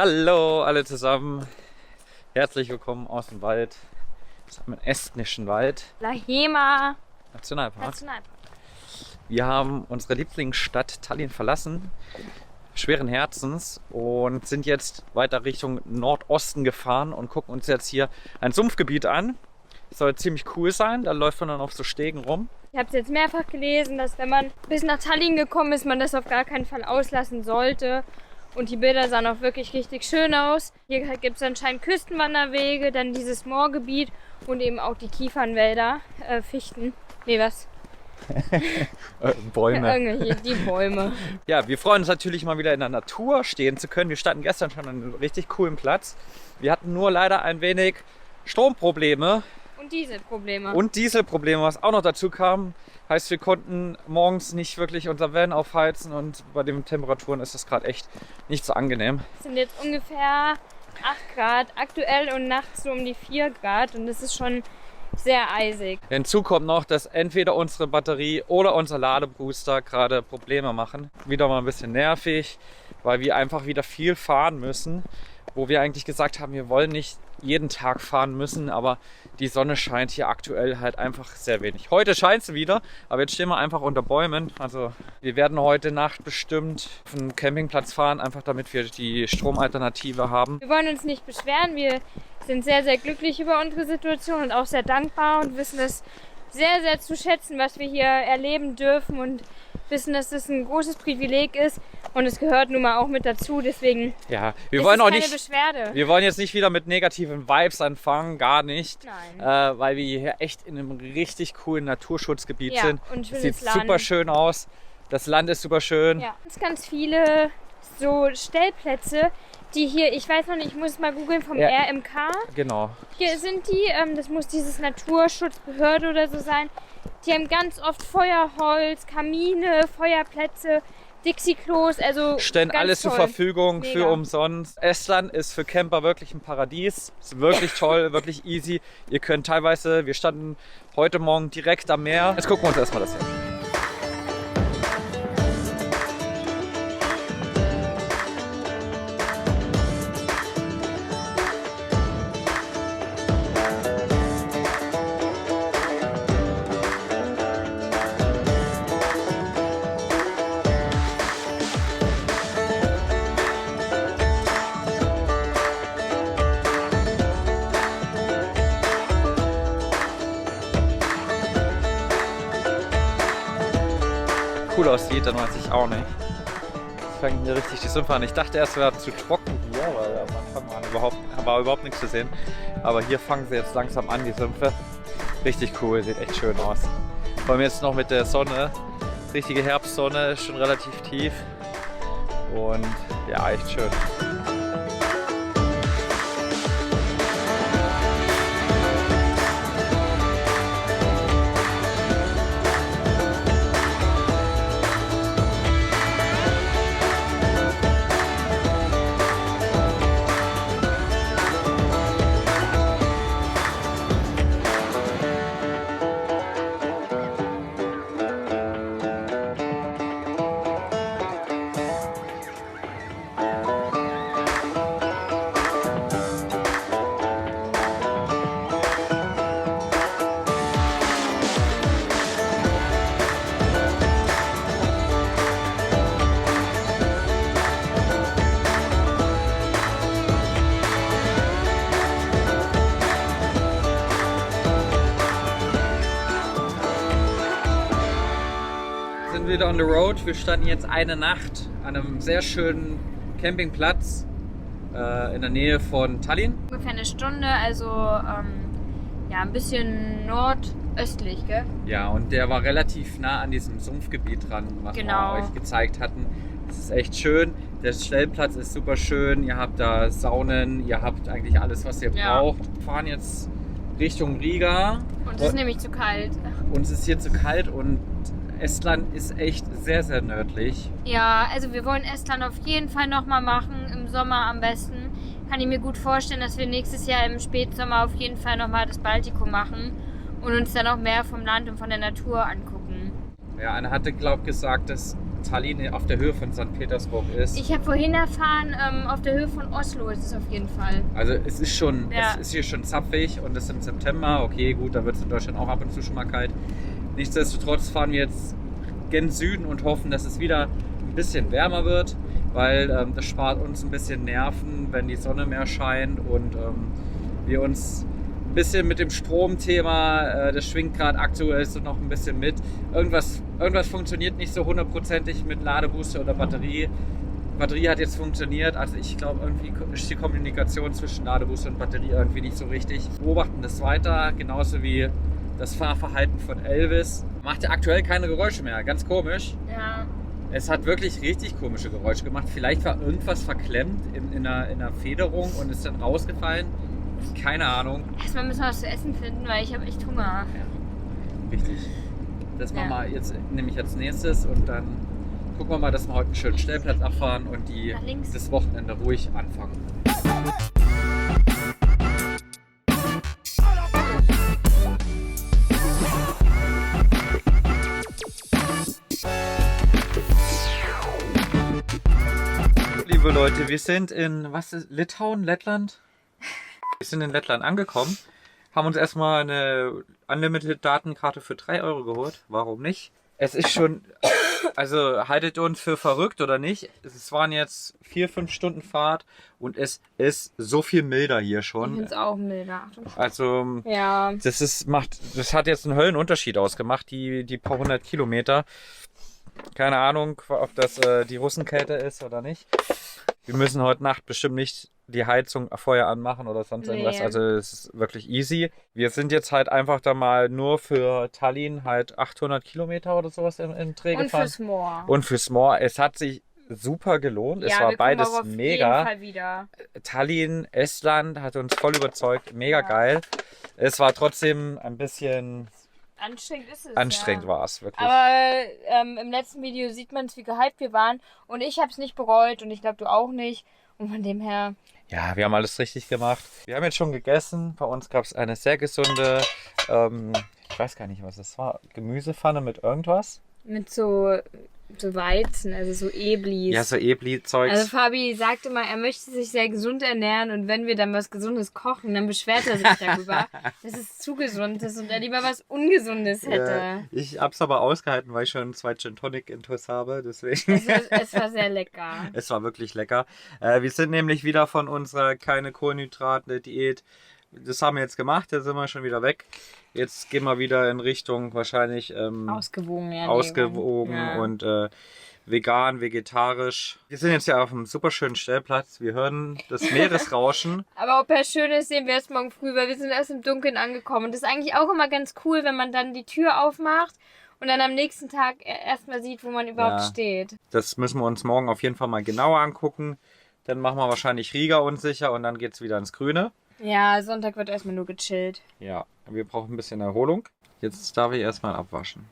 Hallo alle zusammen, herzlich willkommen aus dem Wald, im estnischen Wald, Lahema Nationalpark. Wir haben unsere Lieblingsstadt Tallinn verlassen, schweren Herzens, und sind jetzt weiter Richtung Nordosten gefahren und gucken uns jetzt hier ein Sumpfgebiet an. Soll ziemlich cool sein, da läuft man dann auf so Stegen rum. Ich habe es jetzt mehrfach gelesen, dass wenn man bis nach Tallinn gekommen ist, man das auf gar keinen Fall auslassen sollte. Und die Bilder sahen auch wirklich richtig schön aus. Hier gibt es anscheinend Küstenwanderwege, dann dieses Moorgebiet und eben auch die Kiefernwälder, Fichten. Nee, was? Bäume. Ja, irgendwie die Bäume. Ja, wir freuen uns natürlich mal wieder in der Natur stehen zu können. Wir standen gestern schon an einem richtig coolen Platz. Wir hatten nur leider ein wenig Stromprobleme. Und Dieselprobleme, was auch noch dazu kam. Heißt, wir konnten morgens nicht wirklich unser Van aufheizen und bei den Temperaturen ist das gerade echt nicht so angenehm. Es sind jetzt ungefähr 8 Grad aktuell und nachts so um die 4 Grad und es ist schon sehr eisig. Hinzu kommt noch, dass entweder unsere Batterie oder unser Ladebooster gerade Probleme machen. Wieder mal ein bisschen nervig, weil wir einfach wieder viel fahren müssen, wo wir eigentlich gesagt haben, wir wollen nicht jeden Tag fahren müssen, aber die Sonne scheint hier aktuell halt einfach sehr wenig. Heute scheint es wieder, aber jetzt stehen wir einfach unter Bäumen. Also wir werden heute Nacht bestimmt auf einen Campingplatz fahren, einfach damit wir die Stromalternative haben. Wir wollen uns nicht beschweren, wir sind sehr, sehr glücklich über unsere Situation und auch sehr dankbar und wissen es sehr, sehr zu schätzen, was wir hier erleben dürfen und wissen, dass das ein großes Privileg ist und es gehört nun mal auch mit dazu, deswegen ja, wir wollen auch nicht, Beschwerde. Wir wollen jetzt nicht wieder mit negativen Vibes anfangen, gar nicht, Nein. Weil wir hier echt in einem richtig coolen Naturschutzgebiet Ja, sind. und Es sieht Land. super schön aus, das Land ist super schön. Ja, es gibt ganz viele so Stellplätze, die hier, ich weiß noch nicht, ich muss es mal googeln, vom Ja. RMK. Genau. Hier sind die, das muss dieses Naturschutzbehörde oder so sein. Die haben ganz oft Feuerholz, Kamine, Feuerplätze, Dixie-Klos, also Stellen ganz alles toll. zur Verfügung Mega. für umsonst. Estland ist für Camper wirklich ein Paradies. Ist wirklich toll, wirklich easy. Ihr könnt teilweise, wir standen heute Morgen direkt am Meer. Jetzt gucken wir uns erstmal das hier an. Cool aussieht, dann weiß ich auch nicht. Jetzt fangen hier richtig die Sümpfe an. Ich dachte erst, es wäre zu trocken hier, weil am Anfang war überhaupt nichts zu sehen. Aber hier fangen sie jetzt langsam an, die Sümpfe. Richtig cool, sieht echt schön aus. Vor allem jetzt noch mit der Sonne. Richtige Herbstsonne, ist schon relativ tief. Und ja, echt schön. Wieder on the road. Wir standen jetzt eine Nacht an einem sehr schönen Campingplatz in der Nähe von Tallinn. Ungefähr eine Stunde, also ja, ein bisschen nordöstlich, gell? Ja, und der war relativ nah an diesem Sumpfgebiet dran, was Genau. wir euch gezeigt hatten. Es ist echt schön. Der Stellplatz ist super schön. Ihr habt da Saunen, ihr habt eigentlich alles, was ihr braucht. Wir fahren jetzt Richtung Riga. Und es ist nämlich zu kalt. Uns ist hier zu kalt und Estland ist echt sehr, sehr nördlich. Ja, also wir wollen Estland auf jeden Fall nochmal machen, im Sommer am besten. Kann ich mir gut vorstellen, dass wir nächstes Jahr im Spätsommer auf jeden Fall nochmal das Baltikum machen und uns dann auch mehr vom Land und von der Natur angucken. Ja, einer hatte, glaube ich, gesagt, dass Tallinn auf der Höhe von St. Petersburg ist. Ich habe vorhin erfahren, auf der Höhe von Oslo ist es auf jeden Fall. Also es ist schon, Ja. es ist hier schon zapfig und es ist im September. Okay, gut, da wird es in Deutschland auch ab und zu schon mal kalt. Nichtsdestotrotz fahren wir jetzt gen Süden und hoffen, dass es wieder ein bisschen wärmer wird, weil das spart uns ein bisschen Nerven, wenn die Sonne mehr scheint und wir uns ein bisschen mit dem Stromthema, das schwingt gerade aktuell so noch ein bisschen mit. Irgendwas funktioniert nicht so hundertprozentig mit Ladebooster oder Batterie. Batterie hat jetzt funktioniert, also ich glaube irgendwie ist die Kommunikation zwischen Ladebooster und Batterie irgendwie nicht so richtig. Wir beobachten das weiter, genauso wie das Fahrverhalten von Elvis. Macht ja aktuell keine Geräusche mehr, ganz komisch. Ja. Es hat wirklich richtig komische Geräusche gemacht. Vielleicht war irgendwas verklemmt in einer Federung und ist dann rausgefallen. Keine Ahnung. Erstmal müssen wir was zu essen finden, weil ich habe echt Hunger. Richtig. Das machen Ja. wir jetzt nämlich als nächstes und dann gucken wir mal, dass wir heute einen schönen Stellplatz abfahren und Nach links. das Wochenende ruhig anfangen. Liebe Leute, wir sind in, was ist, Litauen, Lettland? Wir sind in Lettland angekommen, haben uns erstmal eine Unlimited-Datenkarte für 3 Euro geholt. Warum nicht? Es ist schon, also haltet uns für verrückt oder nicht. Es waren jetzt 4-5 Stunden Fahrt und es ist so viel milder hier Ich schon. finde es auch milder. Achtung. Also Ja. das hat jetzt einen Höllenunterschied ausgemacht, die paar 100 Kilometer. Keine Ahnung, ob das die Russenkälte ist oder nicht. Wir müssen heute Nacht bestimmt nicht die Heizung vorher anmachen oder sonst irgendwas. Nee. Also es ist wirklich easy. Wir sind jetzt halt einfach da mal nur für Tallinn halt 800 Kilometer oder sowas im Dreh Und gefahren. fürs Moor. Und fürs Moor. Es hat sich super gelohnt. Es ja, war wir kommen beides auch auf mega. jeden Fall wieder. Tallinn, Estland hat uns voll überzeugt. Mega Ja. geil. Es war trotzdem ein bisschen Anstrengend ist es. anstrengend, ja. war es wirklich. Aber im letzten Video sieht man es, wie gehypt wir waren. Und ich habe es nicht bereut und ich glaube, du auch nicht. Und von dem her, Ja, wir haben alles richtig gemacht. Wir haben jetzt schon gegessen. Bei uns gab es eine sehr gesunde, ich weiß gar nicht, was es war, Gemüsepfanne mit irgendwas. mit so Weizen, also so Eblis. Ja, so Ebli-Zeugs. Also Fabi sagte mal, er möchte sich sehr gesund ernähren und wenn wir dann was Gesundes kochen, dann beschwert er sich darüber, dass es zu gesund ist und er lieber was Ungesundes hätte. Ich hab's aber ausgehalten, weil ich schon 2 Gin Tonic Intus habe, deswegen. Es war sehr lecker. Es war wirklich lecker. Wir sind nämlich wieder von unserer keine Kohlenhydrate Diät. Das haben wir jetzt gemacht, da sind wir schon wieder weg. Jetzt gehen wir wieder in Richtung wahrscheinlich Ausgewogen, ja. ausgewogen Ja. und vegan, vegetarisch. Wir sind jetzt ja auf einem super schönen Stellplatz. Wir hören das Meeresrauschen. Aber ob er schön ist, sehen wir erst morgen früh, weil wir sind erst im Dunkeln angekommen. Und das ist eigentlich auch immer ganz cool, wenn man dann die Tür aufmacht und dann am nächsten Tag erstmal sieht, wo man überhaupt Ja. steht. Das müssen wir uns morgen auf jeden Fall mal genauer angucken. Dann machen wir wahrscheinlich Riga unsicher und dann geht's wieder ins Grüne. Ja, Sonntag wird erstmal nur gechillt. Ja, wir brauchen ein bisschen Erholung. Jetzt darf ich erstmal abwaschen.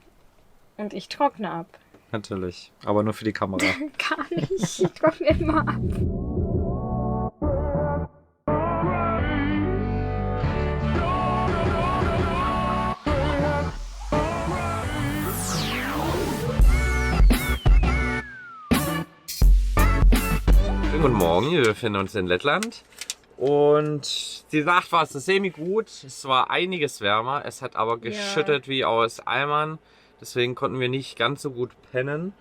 Und ich trockne ab. Natürlich. Aber nur für die Kamera. Gar nicht. Ich trockne immer ab. Schönen guten Morgen, wir befinden uns in Lettland. Und die Nacht war so semi-gut. Es war einiges wärmer. Es hat aber geschüttet wie aus Eimern. Deswegen konnten wir nicht ganz so gut pennen.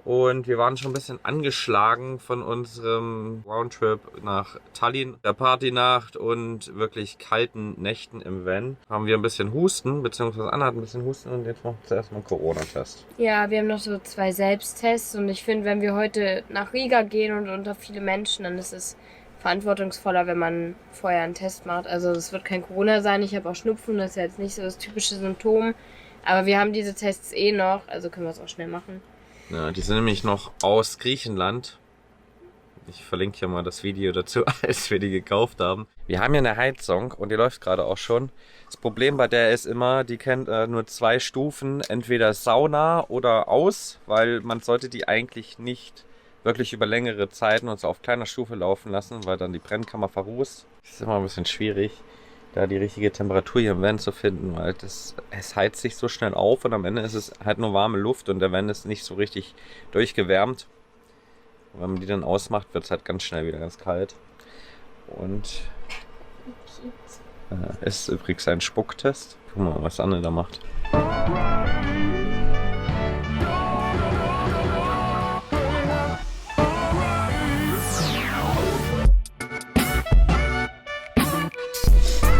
Und wir waren schon ein bisschen angeschlagen von unserem Roundtrip nach Tallinn. Der Partynacht und wirklich kalten Nächten im Van. Haben wir ein bisschen Husten, beziehungsweise Anna hat ein bisschen Husten und jetzt machen wir zuerst mal einen Corona-Test. Ja, wir haben noch so 2 Selbsttests und ich finde, wenn wir heute nach Riga gehen und unter viele Menschen, dann ist es verantwortungsvoller, wenn man vorher einen Test macht. Also es wird kein Corona sein, ich habe auch Schnupfen, das ist ja jetzt nicht so das typische Symptom. Aber wir haben diese Tests eh noch, also können wir es auch schnell machen. Ja, die sind nämlich noch aus Griechenland. Ich verlinke hier mal das Video dazu, als wir die gekauft haben. Wir haben hier eine Heizung und die läuft gerade auch schon. Das Problem bei der ist immer, die kennt nur 2 Stufen, entweder Sauna oder aus, weil man sollte die eigentlich nicht wirklich über längere Zeiten und so auf kleiner Stufe laufen lassen, weil dann die Brennkammer verrußt. Das ist immer ein bisschen schwierig. da die richtige Temperatur hier im Van zu finden, weil es heizt sich so schnell auf und am Ende ist es halt nur warme Luft und der Van ist nicht so richtig durchgewärmt. Und wenn man die dann ausmacht, wird es halt ganz schnell wieder ganz kalt. Und ist übrigens ein Spucktest. Guck mal, was Anne da macht.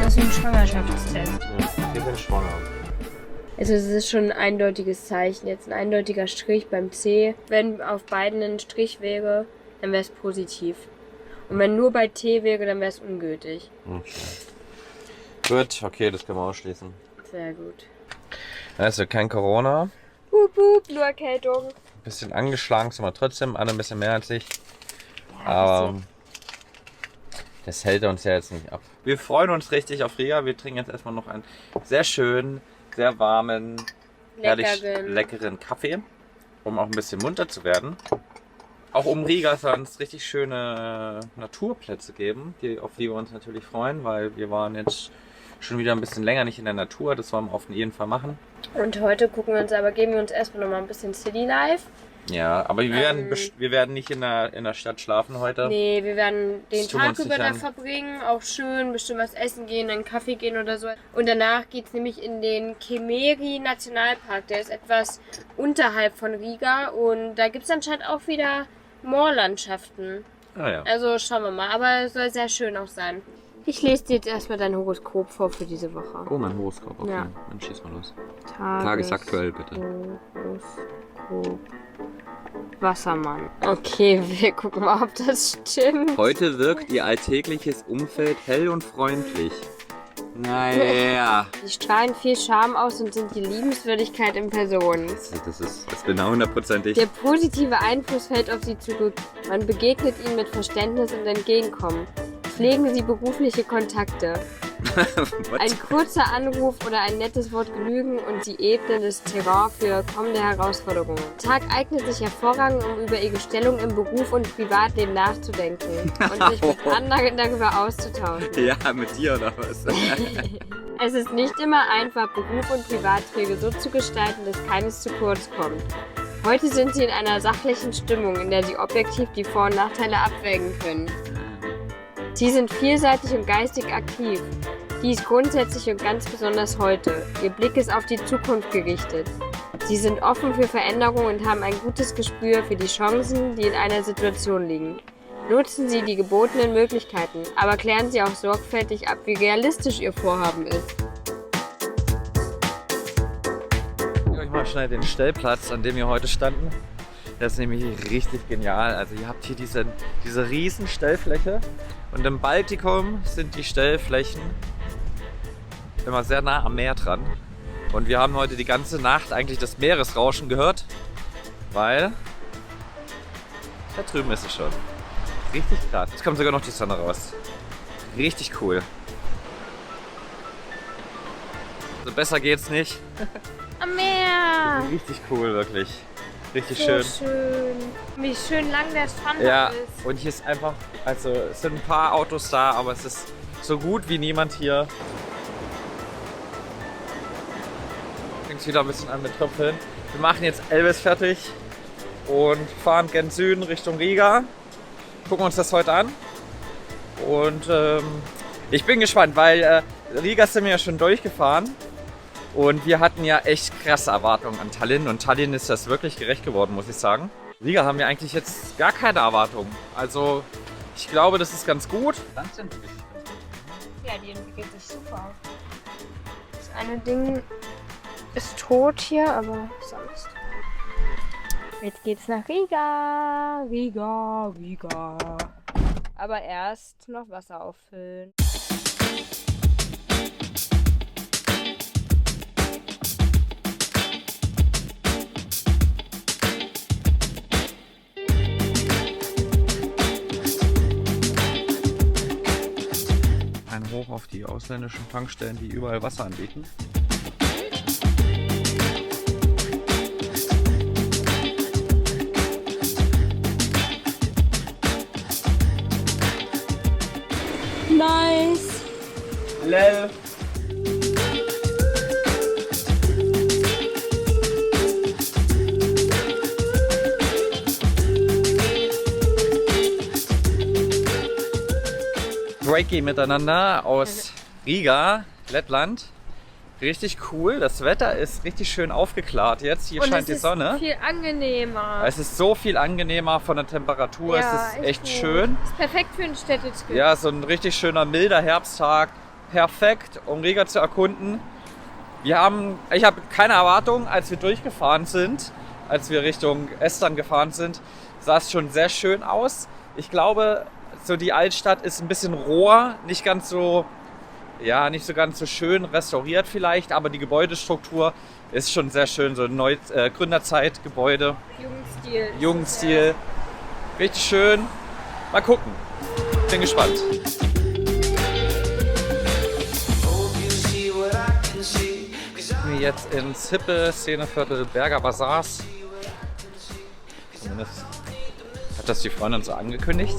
Das ist ein Schwangerschaftstest. Wir sind schwanger. Also es ist schon ein eindeutiges Zeichen. Jetzt ein eindeutiger Strich beim C. Wenn auf beiden ein Strich wäre, dann wäre es positiv. Und wenn nur bei T wäre, dann wäre es ungültig. Okay. Gut, okay, das können wir ausschließen. Sehr gut. Also kein Corona. Nur Erkältung. Bisschen angeschlagen sind wir trotzdem, Anne ein bisschen mehr als ich. Ja, Aber das hält uns ja jetzt nicht ab. Wir freuen uns richtig auf Riga. Wir trinken jetzt erstmal noch einen sehr schönen, sehr warmen, herrlich leckeren Kaffee, um auch ein bisschen munter zu werden. Auch um Riga soll es richtig schöne Naturplätze geben, auf die wir uns natürlich freuen, weil wir waren jetzt schon wieder ein bisschen länger nicht in der Natur. Das wollen wir auf jeden Fall machen. Und heute geben wir uns erstmal noch mal ein bisschen City Life. Ja, aber wir werden nicht in der Stadt schlafen heute. Nee, wir werden den Tag über da verbringen, auch schön, bestimmt was essen gehen, einen Kaffee gehen oder so. Und danach geht es nämlich in den Kemeri Nationalpark, der ist etwas unterhalb von Riga und da gibt es anscheinend auch wieder Moorlandschaften. Ah ja. Also schauen wir mal, aber es soll sehr schön auch sein. Ich lese dir jetzt erstmal dein Horoskop vor für diese Woche. Oh, mein Horoskop, okay. Ja. Dann schieß mal los. Tagesaktuell, bitte. Horoskop. Wassermann. Okay, wir gucken mal, ob das stimmt. Heute wirkt Ihr alltägliches Umfeld hell und freundlich. Naja. Die strahlen viel Charme aus und sind die Liebenswürdigkeit in Person. Das genau 100%ig. Der positive Einfluss fällt auf Sie zurück. Man begegnet Ihnen mit Verständnis und Entgegenkommen. Pflegen Sie berufliche Kontakte. Ein kurzer Anruf oder ein nettes Wort genügen und Sie ebnen das Terrain für kommende Herausforderungen. Der Tag eignet sich hervorragend, um über Ihre Stellung im Beruf und Privatleben nachzudenken und sich mit anderen darüber auszutauschen. Ja, mit dir oder was? Es ist nicht immer einfach, Beruf und Privatleben so zu gestalten, dass keines zu kurz kommt. Heute sind Sie in einer sachlichen Stimmung, in der Sie objektiv die Vor- und Nachteile abwägen können. Sie sind vielseitig und geistig aktiv. Dies grundsätzlich und ganz besonders heute. Ihr Blick ist auf die Zukunft gerichtet. Sie sind offen für Veränderungen und haben ein gutes Gespür für die Chancen, die in einer Situation liegen. Nutzen Sie die gebotenen Möglichkeiten, aber klären Sie auch sorgfältig ab, wie realistisch Ihr Vorhaben ist. Ich zeige euch mal schnell den Stellplatz, an dem wir heute standen. Das ist nämlich richtig genial. Also ihr habt hier diese riesen Stellfläche und im Baltikum sind die Stellflächen immer sehr nah am Meer dran. Und wir haben heute die ganze Nacht eigentlich das Meeresrauschen gehört, weil da drüben ist es schon. Richtig krass. Jetzt kommt sogar noch die Sonne raus. Richtig cool. So besser geht's nicht. Am Meer! Richtig cool, wirklich. Richtig So schön. Wie schön lang der Strand Ja, ist. und hier ist einfach, also es sind ein paar Autos da, aber es ist so gut wie niemand hier. Fängt wieder ein bisschen an mit Tröpfeln. Wir machen jetzt Elvis fertig und fahren gen Süden Richtung Riga. Gucken uns das heute an. Und ich bin gespannt, weil Riga sind wir ja schon durchgefahren. Und wir hatten ja echt krasse Erwartungen an Tallinn. Und Tallinn ist das wirklich gerecht geworden, muss ich sagen. Riga haben wir eigentlich jetzt gar keine Erwartungen. Also ich glaube, das ist ganz gut. Ja, die entwickelt sich super. Das eine Ding ist tot hier, aber sonst. Jetzt geht's nach Riga. Riga. Aber erst noch Wasser auffüllen. Ein Hoch auf die ausländischen Tankstellen, die überall Wasser anbieten. Nice. Lel. Breaky miteinander aus Riga, Lettland. Richtig cool. Das Wetter ist richtig schön aufgeklärt jetzt. Hier scheint die Sonne. Es ist viel angenehmer. Es ist so viel angenehmer von der Temperatur. Ja, es ist echt gut. schön. Ist perfekt für einen Städtetrip. Ja, so ein richtig schöner, milder Herbsttag. Perfekt, um Riga zu erkunden. Ich habe keine Erwartung, als wir durchgefahren sind, als wir Richtung Estland gefahren sind, sah es schon sehr schön aus. Ich glaube, so die Altstadt ist ein bisschen roher, nicht so ganz so schön restauriert vielleicht, aber die Gebäudestruktur ist schon sehr schön, so ein Gründerzeitgebäude. Jugendstil. Richtig schön. Mal gucken. Bin gespannt. Wir jetzt ins hippe Szeneviertel Berger Bazars. Zumindest hat das die Freundin so angekündigt.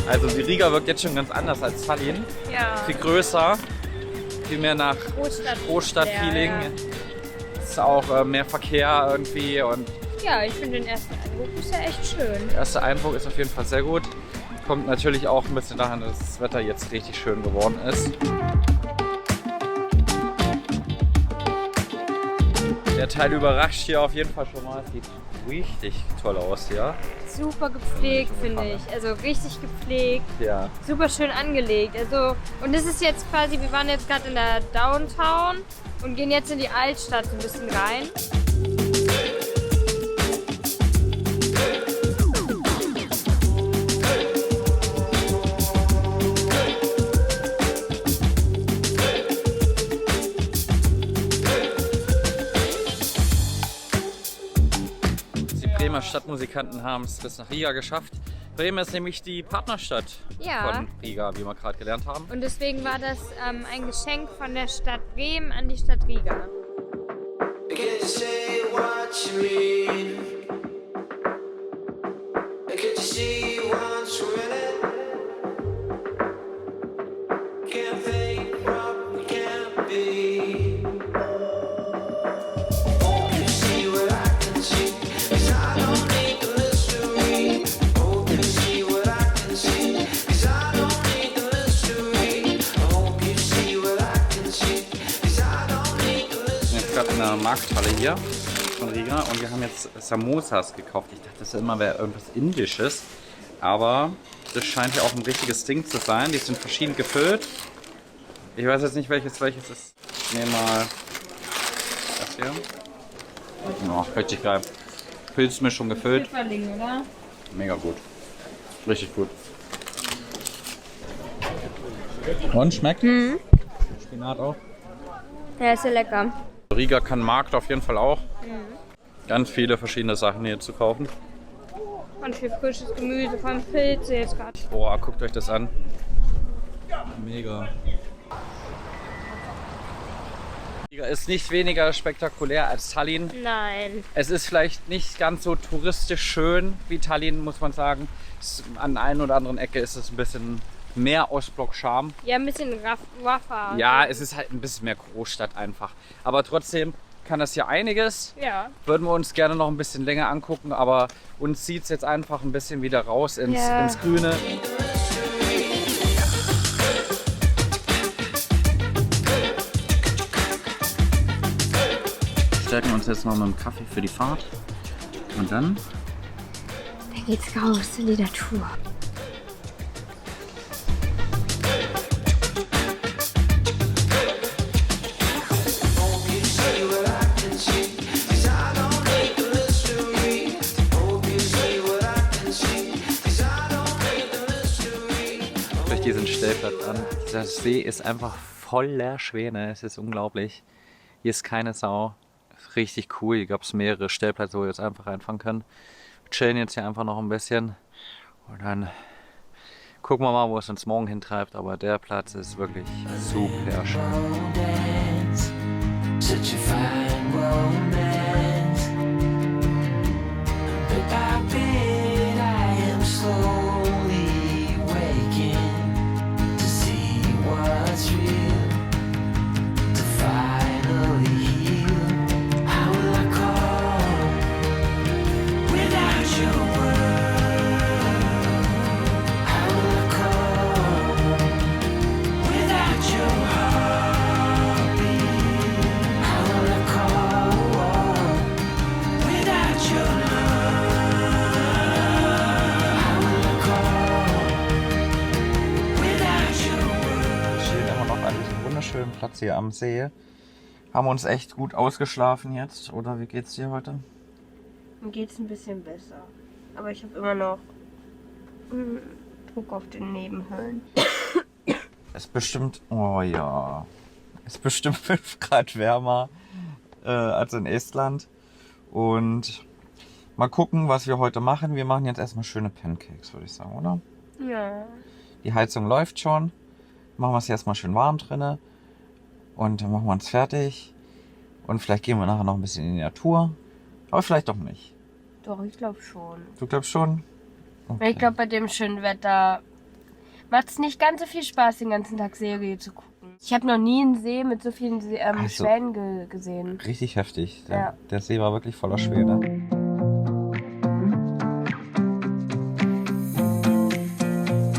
Also die Riga wirkt jetzt schon ganz anders als Tallinn. Ja. Viel größer, viel mehr nach Großstadt-Feeling. Ja. Ist auch mehr Verkehr irgendwie und Ja, ich finde den ersten Eindruck ist ja echt schön. der erste Eindruck ist auf jeden Fall sehr gut. Kommt natürlich auch ein bisschen daran, dass das Wetter jetzt richtig schön geworden ist. Der Teil überrascht hier auf jeden Fall schon mal. Es sieht richtig toll aus hier. Super gepflegt, finde ich. Also richtig gepflegt. Ja. Super schön angelegt. Also, und das ist jetzt quasi, wir waren jetzt gerade in der Downtown und gehen jetzt in die Altstadt so ein bisschen rein. Bremer Stadtmusikanten haben es bis nach Riga geschafft. Bremen ist nämlich die Partnerstadt von Riga, wie wir gerade gelernt haben. Und deswegen war das ein Geschenk von der Stadt Bremen an die Stadt Riga. In der Markthalle hier von Riga und wir haben jetzt Samosas gekauft. Ich dachte, das immer wäre irgendwas Indisches, aber das scheint ja auch ein richtiges Ding zu sein. Die sind verschieden gefüllt. Ich weiß jetzt nicht, welches ist. Ich nehme mal das hier. Oh, richtig geil. Pilzmischung gefüllt. Pfifferling, oder? Mega gut. Richtig gut. Und schmeckt? Mhm. Spinat auch. Ja, ist ja lecker. Riga kann Markt auf jeden Fall auch. Ganz viele verschiedene Sachen hier zu kaufen. Und viel frisches Gemüse, vor allem Pilze jetzt gerade. Boah, guckt euch das an. Mega. Riga ist nicht weniger spektakulär als Tallinn. Nein. Es ist vielleicht nicht ganz so touristisch schön wie Tallinn, muss man sagen. An der einen oder anderen Ecke ist es ein bisschen mehr Ostblock-Charme. Ja, ein bisschen rougher. Ja, es ist halt ein bisschen mehr Großstadt einfach. Aber trotzdem kann das hier einiges. Ja. Würden wir uns gerne noch ein bisschen länger angucken, aber uns zieht es jetzt einfach ein bisschen wieder raus ins Grüne. Stärken uns jetzt noch mit dem Kaffee für die Fahrt. Und dann geht's raus in die Natur. Durch diesen Stellplatz an. Der See ist einfach voller Schwäne. Es ist unglaublich. Hier ist keine Sau. Richtig cool. Hier gab es mehrere Stellplätze, wo wir jetzt einfach reinfahren können. Wir chillen jetzt hier einfach noch ein bisschen. Und dann Gucken wir mal, wo es uns morgen hintreibt, aber der Platz ist wirklich super schön. Such a fine romance. Bit by bit, I am slowly waking to see what's real, to finally heal. How will I cope without your word? How will I cope without your heartbeat? How will I cope without your love? How will I cope without your word? Wir stehen immer noch an diesem wunderschönen Platz hier am See. Haben uns echt gut ausgeschlafen jetzt, oder wie geht's dir heute? Mir geht's ein bisschen besser. Aber ich habe immer noch Druck auf den Nebenhöhlen. Es ist bestimmt, oh ja, es ist bestimmt 5 Grad wärmer als in Estland. Und mal gucken, was wir heute machen. Wir machen jetzt erstmal schöne Pancakes, würde ich sagen, oder? Ja. Die Heizung läuft schon. Machen wir es erstmal schön warm drinne. Und dann machen wir uns fertig. Und vielleicht gehen wir nachher noch ein bisschen in die Natur. Aber vielleicht doch nicht. Doch, ich glaube schon. Du glaubst schon? Weil ich glaube, bei dem schönen Wetter macht es nicht ganz so viel Spaß, den ganzen Tag Serie zu gucken. Ich habe noch nie einen See mit so vielen Also- Schwänen gesehen. Richtig heftig. Ja. Der See war wirklich voller Schwäne.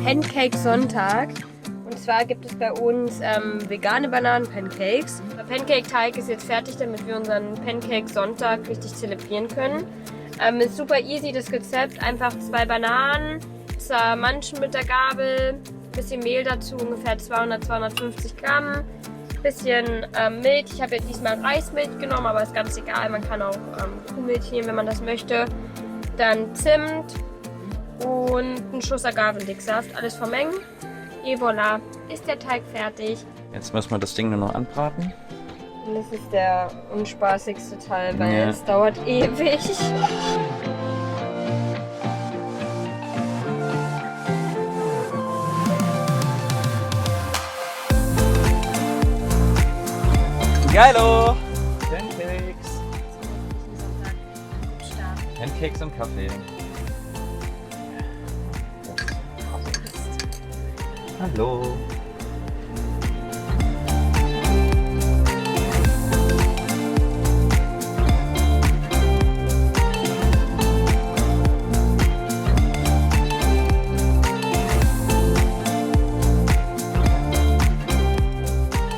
Pancake Sonntag. Und zwar gibt es bei uns vegane Bananen-Pancakes. Der Pancake-Teig ist jetzt fertig, damit wir unseren Pancake Sonntag richtig zelebrieren können. Ist super easy das Rezept. Einfach 2 Bananen, zermanschen mit der Gabel, bisschen Mehl dazu, ungefähr 200-250 Gramm. Bisschen Milch. Ich habe jetzt diesmal Reismilch genommen, aber ist ganz egal. Man kann auch Kuhmilch nehmen, wenn man das möchte. Dann Zimt und ein Schuss Agavendicksaft. Alles vermengen. Et voilà, ist der Teig fertig. Jetzt müssen wir das Ding nur noch anbraten. Und das ist der unspaßigste Teil, weil Ja. es dauert ewig. Geilo! Pancakes. Pancakes und Kaffee. Hallo.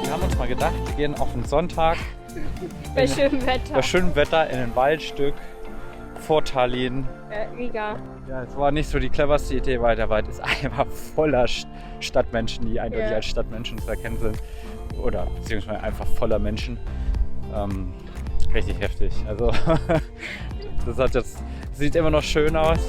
Wir haben uns mal gedacht, wir gehen auf den Sonntag Bei schönem Wetter. bei schönem Wetter in ein Waldstück vor Tallinn. Riga. Ja, es war nicht so die cleverste Idee, weil der Wald ist einfach voller Stadtmenschen, die eindeutig Ja. als Stadtmenschen zu erkennen sind. Oder beziehungsweise einfach voller Menschen. Richtig heftig. Also das hat jetzt, sieht immer noch schön aus.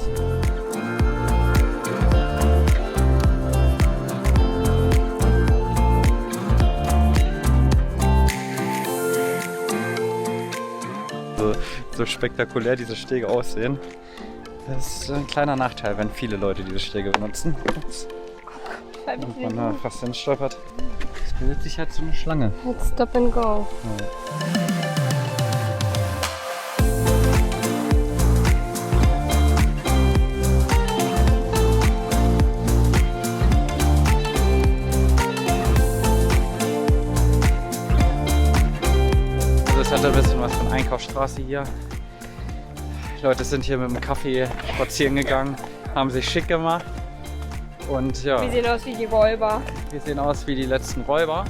So spektakulär diese Stege aussehen. Das ist ein kleiner Nachteil, wenn viele Leute diese Stege benutzen. Ups. Und man da fast hinstolpert. Es bildet sich halt so eine Schlange. Let's stop and go. Also es hat ein bisschen was von Einkaufsstraße hier. Die Leute sind hier mit dem Kaffee spazieren gegangen, haben sich schick gemacht. Und ja, Wir sehen aus wie die Räuber. wir sehen aus wie die letzten Räuber.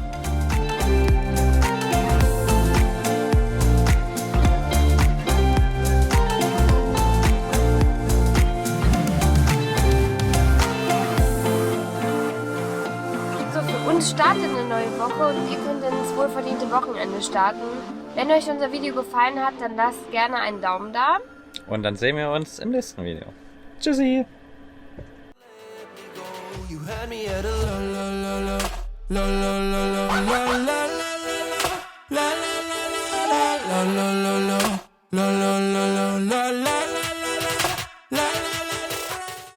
So, für uns startet eine neue Woche und ihr könnt ins wohlverdiente Wochenende starten. Wenn euch unser Video gefallen hat, dann lasst gerne einen Daumen da. Und dann sehen wir uns im nächsten Video. Tschüssi! You had me at a la la la la la la la la la la.